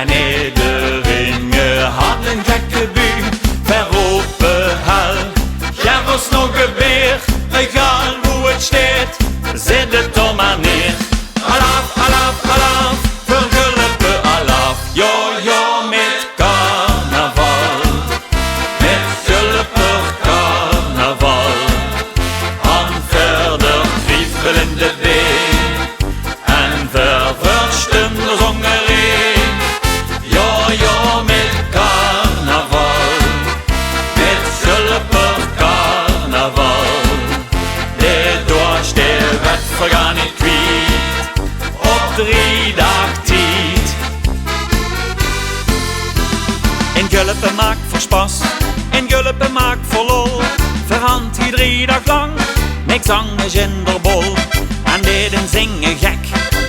En iedereen had een gekke bu. Veropen hel, geef ons nog een beer. Egal hoe het staat, zet het er maar neer. Alaf, alaf, alaf, vergulpen alaf. Jo, jo, met carnaval. Met gulper carnaval. Aan verder triefel in de been. En ververstem de zongereen. Jo, jo, met carnaval. Met gulper carnaval. De dorst de wet vergaan niet kwiet. Op 3 dag tijd. In Gulpen maakt voor spas, in Gulpen maakt voor lol. Verhand hij 3 dag lang, niks anders in de bol. En deden zingen gek,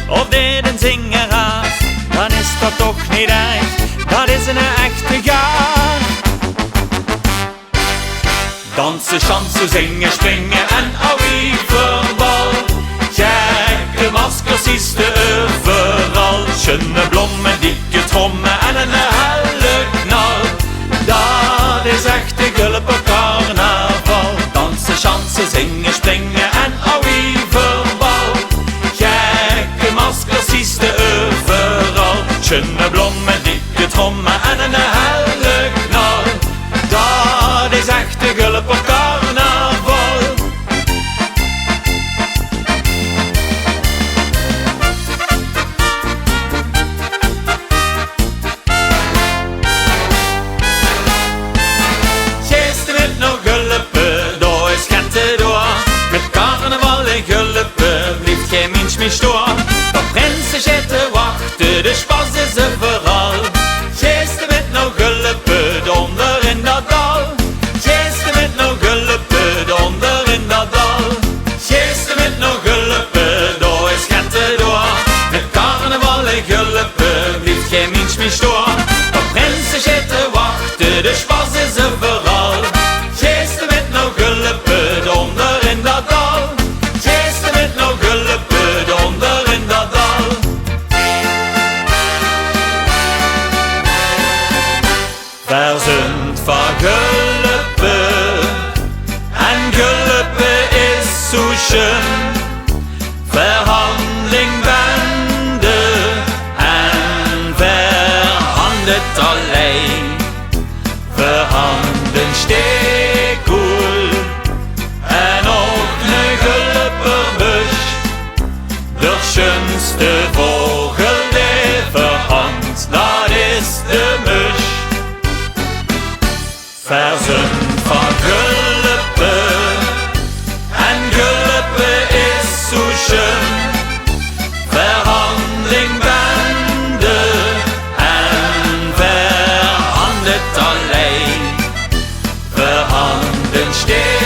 of deden zingen raar. Dan is dat toch niet erg, dat is een echte gaar. Dansen, chansen, zingen, springen en auwieverbal. Gekke maskers is de overal. Schöne blommen, dikke trommen en een helle knal. Dat is echte Gulpen carnaval. Dansen, chansen, zingen, springen en auwieverbal. Gekke maskers is de overal. Schöne blommen, dikke trommen en een helle knal. Dat is echte Gulpen carnaval. Geest met nog Gulpen, daar is Gente door. Met carnaval in Gulpen blijft geen mens meer stoor. Dat prinsen zitten wachten, de spas is er vooral. Geest met nog Gulpen, donder in dat dal. Geest met nog Gulpen, donder in dat dal. Geest met nog Gulpen, daar is Gente door. Met carnaval in Gulpen blijft geen mens meer stoor. Dat prinsen zitten wachten, de spas is er vooral. Geest met nog Gulpen, donder in dat dal. Geest met nog Gulpen, donder in dat dal. Verzend van Gulpen, en Gulpen is zo schön. Verhandeling bende en verhandelt alleen. Verhanden steekkoel en ook ne Gulpenbusch. De schönste vogel die verhandt, dat is de musch. Verzend van Gulpen, en Gulpen is zo schön. Verhandeling bende en verhandelt alleen. Verhanden steekkoel